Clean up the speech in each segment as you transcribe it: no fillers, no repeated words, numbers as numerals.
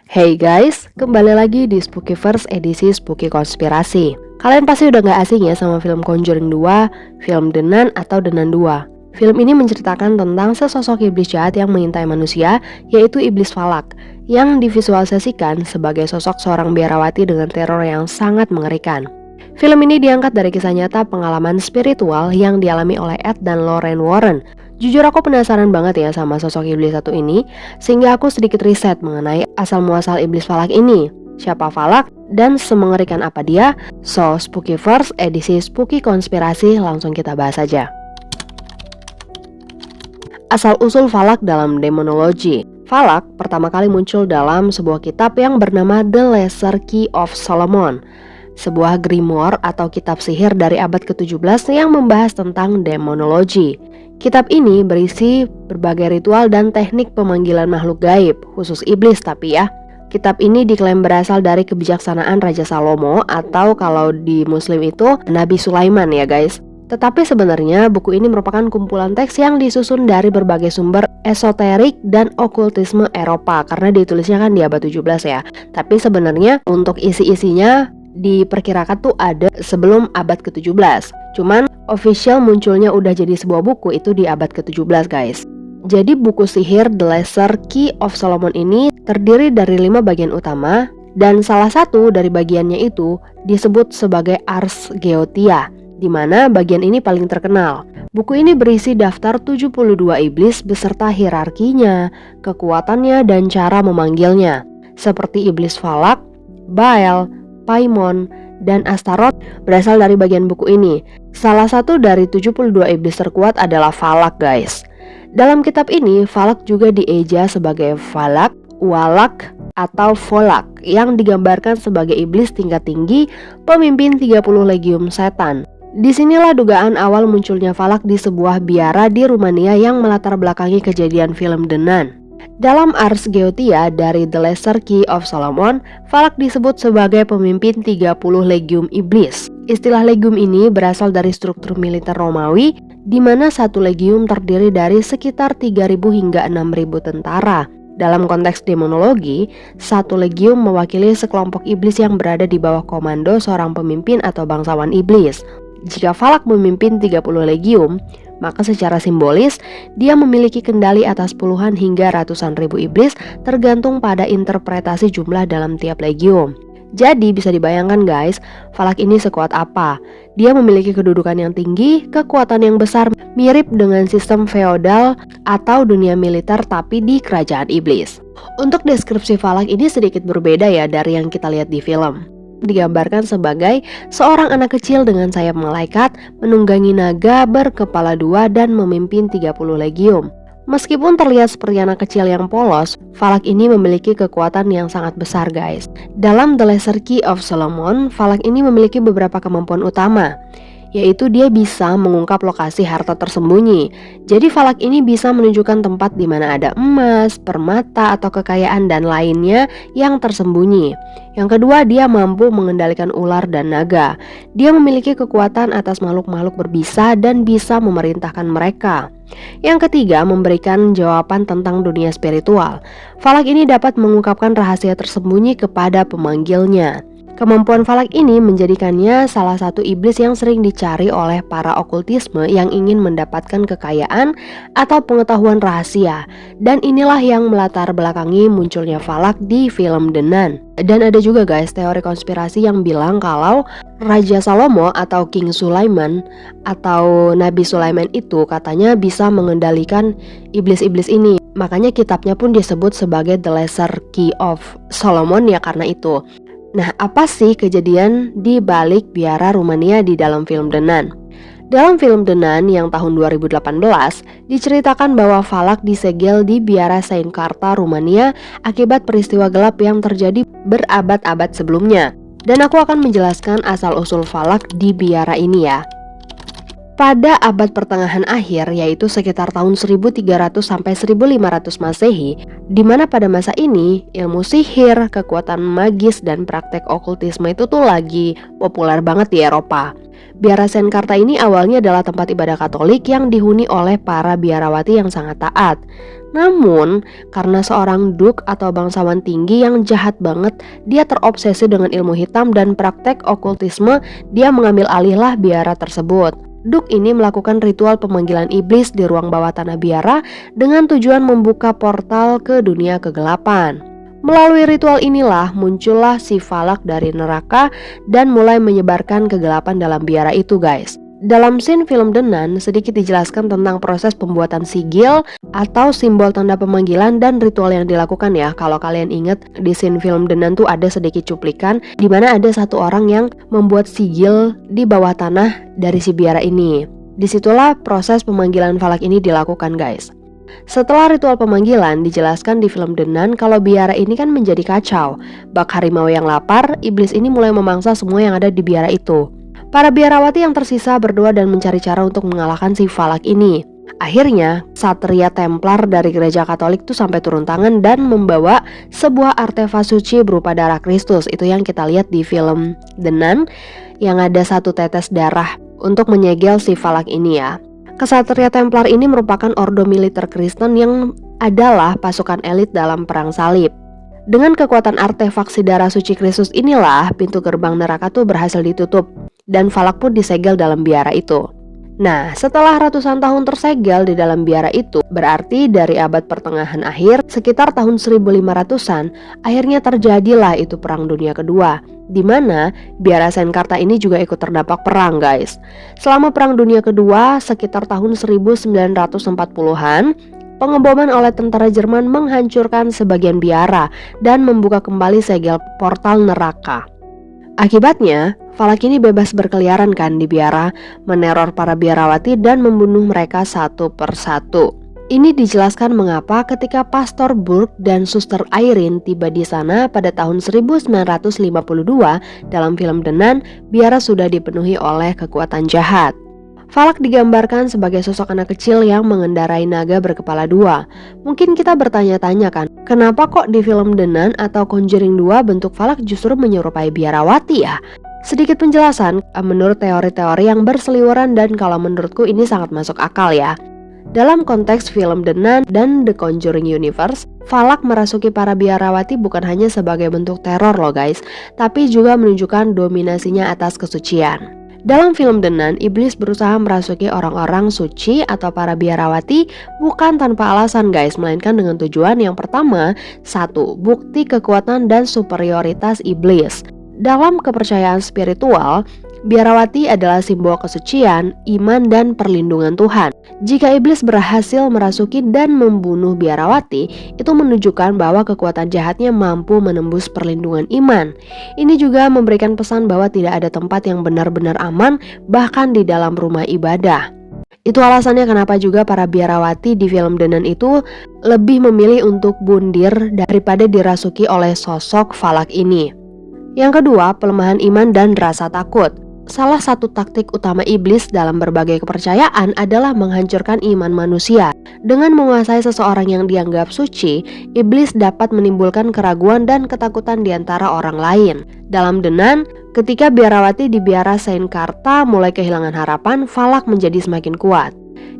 Hey guys, kembali lagi di Spookyverse edisi Spooky Konspirasi. Kalian pasti udah gak asing ya sama film Conjuring 2, film The Nun atau The Nun 2. Film ini menceritakan tentang sesosok iblis jahat yang mengintai manusia, yaitu iblis Falak, yang divisualisasikan sebagai sosok seorang biarawati dengan teror yang sangat mengerikan. Film ini diangkat dari kisah nyata pengalaman spiritual yang dialami oleh Ed dan Lorraine Warren. Jujur aku penasaran banget ya sama sosok iblis satu ini, sehingga aku sedikit riset mengenai asal-muasal iblis Falak ini. Siapa Falak dan semengerikan apa dia? So, Spookyverse edisi Spooky Konspirasi langsung kita bahas aja. Asal-usul Falak dalam demonologi. Falak pertama kali muncul dalam sebuah kitab yang bernama The Lesser Key of Solomon, sebuah grimoire atau kitab sihir dari abad ke-17 yang membahas tentang demonologi. Kitab ini berisi berbagai ritual dan teknik pemanggilan makhluk gaib, khusus iblis tapi ya. Kitab ini diklaim berasal dari kebijaksanaan Raja Salomo atau kalau di Muslim itu Nabi Sulaiman ya guys. Tetapi sebenarnya buku ini merupakan kumpulan teks yang disusun dari berbagai sumber esoterik dan okultisme Eropa karena ditulisnya kan di abad 17 ya. Tapi sebenarnya untuk isi-isinya diperkirakan tuh ada sebelum abad ke-17. Cuman official munculnya udah jadi sebuah buku itu di abad ke-17 guys. Jadi buku sihir The Lesser Key of Solomon ini terdiri dari 5 bagian utama, dan salah satu dari bagiannya itu disebut sebagai Ars Goetia, di mana bagian ini paling terkenal. Buku ini berisi daftar 72 iblis beserta hierarkinya, kekuatannya, dan cara memanggilnya, seperti iblis Falak, Baal, Paimon, dan Astaroth berasal dari bagian buku ini. Salah satu dari 72 iblis terkuat adalah Falak guys. Dalam kitab ini, Falak juga dieja sebagai Falak, Walak, atau Volak yang digambarkan sebagai iblis tingkat tinggi, pemimpin 30 legium setan. Disinilah dugaan awal munculnya Falak di sebuah biara di Rumania yang melatar belakangi kejadian film The Nun. Dalam Ars Goetia dari The Lesser Key of Solomon, Falak disebut sebagai pemimpin 30 legium iblis. Istilah legium ini berasal dari struktur militer Romawi, di mana satu legium terdiri dari sekitar 3.000 hingga 6.000 tentara. Dalam konteks demonologi, satu legium mewakili sekelompok iblis yang berada di bawah komando seorang pemimpin atau bangsawan iblis. Jika Falak memimpin 30 legium, maka secara simbolis dia memiliki kendali atas puluhan hingga ratusan ribu iblis tergantung pada interpretasi jumlah dalam tiap legium. Jadi bisa dibayangkan guys, Falak ini sekuat apa? Dia memiliki kedudukan yang tinggi, kekuatan yang besar, mirip dengan sistem feodal atau dunia militer tapi di kerajaan iblis. Untuk deskripsi Falak ini sedikit berbeda ya dari yang kita lihat di film. Digambarkan sebagai seorang anak kecil dengan sayap malaikat, menunggangi naga, berkepala dua, dan memimpin 30 legium. Meskipun terlihat seperti anak kecil yang polos, Falak ini memiliki kekuatan yang sangat besar guys. Dalam The Lesser Key of Solomon, Falak ini memiliki beberapa kemampuan utama, yaitu dia bisa mengungkap lokasi harta tersembunyi. Jadi Falak ini bisa menunjukkan tempat di mana ada emas, permata, atau kekayaan dan lainnya yang tersembunyi. Yang kedua, dia mampu mengendalikan ular dan naga. Dia memiliki kekuatan atas makhluk-makhluk berbisa dan bisa memerintahkan mereka. Yang ketiga, memberikan jawaban tentang dunia spiritual. Falak ini dapat mengungkapkan rahasia tersembunyi kepada pemanggilnya. Kemampuan Falak ini menjadikannya salah satu iblis yang sering dicari oleh para okultisme yang ingin mendapatkan kekayaan atau pengetahuan rahasia. Dan inilah yang melatar belakangi munculnya Falak di film The Nun. Dan ada juga guys teori konspirasi yang bilang kalau Raja Salomo atau King Sulaiman atau Nabi Sulaiman itu katanya bisa mengendalikan iblis-iblis ini. Makanya kitabnya pun disebut sebagai The Lesser Key of Solomon ya karena itu. Nah, apa sih kejadian di balik biara Rumania di dalam film The Nun? Dalam film The Nun yang tahun 2018, diceritakan bahwa Falak disegel di biara Saint Carta, Rumania akibat peristiwa gelap yang terjadi berabad-abad sebelumnya. Dan aku akan menjelaskan asal-usul Falak di biara ini ya. Pada abad pertengahan akhir, yaitu sekitar tahun 1300 sampai 1500 Masehi, di mana pada masa ini ilmu sihir, kekuatan magis, dan praktek okultisme itu tuh lagi populer banget di Eropa. Biara Saint Carta ini awalnya adalah tempat ibadah Katolik yang dihuni oleh para biarawati yang sangat taat. Namun, karena seorang duk atau bangsawan tinggi yang jahat banget, dia terobsesi dengan ilmu hitam dan praktek okultisme, dia mengambil alihlah biara tersebut. Duk ini melakukan ritual pemanggilan iblis di ruang bawah tanah biara dengan tujuan membuka portal ke dunia kegelapan. Melalui ritual inilah muncullah si Falak dari neraka dan mulai menyebarkan kegelapan dalam biara itu, guys. Dalam scene film The Nun, sedikit dijelaskan tentang proses pembuatan sigil atau simbol tanda pemanggilan dan ritual yang dilakukan ya. Kalau kalian ingat di scene film The Nun tuh ada sedikit cuplikan di mana ada satu orang yang membuat sigil di bawah tanah dari si biara ini. Disitulah proses pemanggilan Falak ini dilakukan, guys. Setelah ritual pemanggilan, dijelaskan di film The Nun kalau biara ini kan menjadi kacau. Bak harimau yang lapar, iblis ini mulai memangsa semua yang ada di biara itu. Para biarawati yang tersisa berdoa dan mencari cara untuk mengalahkan si Falak ini. Akhirnya, Satria Templar dari gereja Katolik tuh sampai turun tangan dan membawa sebuah artefak suci berupa darah Kristus. Itu yang kita lihat di film The Nun, yang ada satu tetes darah untuk menyegel si Falak ini ya. Kesatria Templar ini merupakan ordo militer Kristen yang adalah pasukan elit dalam perang salib. Dengan kekuatan artefak si darah suci Kristus inilah pintu gerbang neraka tuh berhasil ditutup dan Falak pun disegel dalam biara itu. Nah, setelah ratusan tahun tersegel di dalam biara itu, berarti dari abad pertengahan akhir sekitar tahun 1500-an, akhirnya terjadilah itu Perang Dunia Kedua, di mana biara Senkarta ini juga ikut terdampak perang, guys. Selama Perang Dunia Kedua sekitar tahun 1940-an, pengeboman oleh tentara Jerman menghancurkan sebagian biara dan membuka kembali segel portal neraka. Akibatnya, Falak ini bebas berkeliaran kan di biara, meneror para biarawati dan membunuh mereka satu persatu. Ini dijelaskan mengapa ketika Pastor Burke dan Suster Irene tiba di sana pada tahun 1952 dalam film The Nun, biara sudah dipenuhi oleh kekuatan jahat. Falak digambarkan sebagai sosok anak kecil yang mengendarai naga berkepala dua. Mungkin kita bertanya-tanya kan, kenapa kok di film The Nun atau Conjuring 2 bentuk Falak justru menyerupai biarawati ya? Sedikit penjelasan menurut teori-teori yang berseliweran dan kalau menurutku ini sangat masuk akal ya. Dalam konteks film The Nun dan The Conjuring Universe, Falak merasuki para biarawati bukan hanya sebagai bentuk teror loh guys, tapi juga menunjukkan dominasinya atas kesucian. Dalam film The Nun, iblis berusaha merasuki orang-orang suci atau para biarawati bukan tanpa alasan guys, melainkan dengan tujuan yang pertama, satu, bukti kekuatan dan superioritas iblis. Dalam kepercayaan spiritual, biarawati adalah simbol kesucian, iman, dan perlindungan Tuhan. Jika iblis berhasil merasuki dan membunuh biarawati, itu menunjukkan bahwa kekuatan jahatnya mampu menembus perlindungan iman. Ini juga memberikan pesan bahwa tidak ada tempat yang benar-benar aman, bahkan di dalam rumah ibadah. Itu alasannya kenapa juga para biarawati di film The Nun itu lebih memilih untuk bundir daripada dirasuki oleh sosok Falak ini. Yang kedua, pelemahan iman dan rasa takut. Salah satu taktik utama iblis dalam berbagai kepercayaan adalah menghancurkan iman manusia. Dengan menguasai seseorang yang dianggap suci, iblis dapat menimbulkan keraguan dan ketakutan di antara orang lain. Dalam The Nun, ketika biarawati di biara Senkarta mulai kehilangan harapan, Falak menjadi semakin kuat.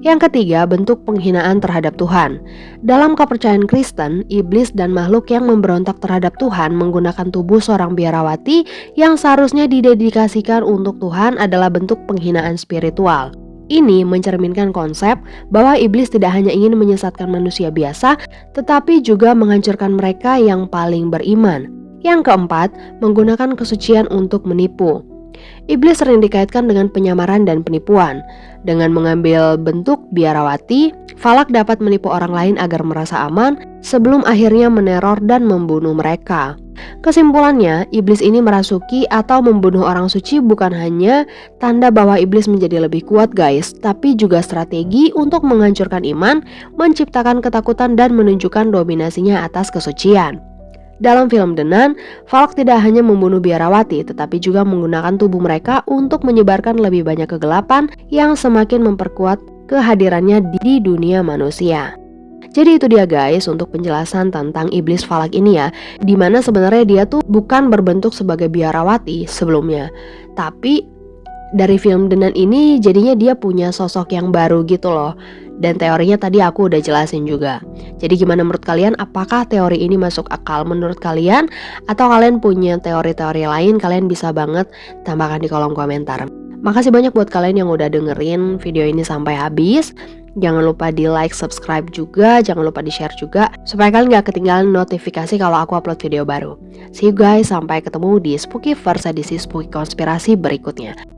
Yang ketiga, bentuk penghinaan terhadap Tuhan. Dalam kepercayaan Kristen, iblis dan makhluk yang memberontak terhadap Tuhan menggunakan tubuh seorang biarawati yang seharusnya didedikasikan untuk Tuhan adalah bentuk penghinaan spiritual. Ini mencerminkan konsep bahwa iblis tidak hanya ingin menyesatkan manusia biasa, tetapi juga menghancurkan mereka yang paling beriman. Yang keempat, menggunakan kesucian untuk menipu. Iblis sering dikaitkan dengan penyamaran dan penipuan. Dengan mengambil bentuk biarawati, Falak dapat menipu orang lain agar merasa aman sebelum akhirnya meneror dan membunuh mereka. Kesimpulannya, iblis ini merasuki atau membunuh orang suci bukan hanya tanda bahwa iblis menjadi lebih kuat guys, tapi juga strategi untuk menghancurkan iman, menciptakan ketakutan dan menunjukkan dominasinya atas kesucian. Dalam film The Nun, Falak tidak hanya membunuh biarawati, tetapi juga menggunakan tubuh mereka untuk menyebarkan lebih banyak kegelapan yang semakin memperkuat kehadirannya di dunia manusia. Jadi itu dia guys untuk penjelasan tentang iblis Falak ini ya, dimana sebenarnya dia tuh bukan berbentuk sebagai biarawati sebelumnya, tapi dari film The Nun ini jadinya dia punya sosok yang baru gitu loh. Dan teorinya tadi aku udah jelasin juga. Jadi gimana menurut kalian? Apakah teori ini masuk akal menurut kalian? Atau kalian punya teori-teori lain? Kalian bisa banget tambahkan di kolom komentar. Makasih banyak buat kalian yang udah dengerin video ini sampai habis. Jangan lupa di like, subscribe juga, jangan lupa di share juga supaya kalian gak ketinggalan notifikasi kalau aku upload video baru. See you guys, sampai ketemu di Spooky Verse edisi Spooky Konspirasi berikutnya.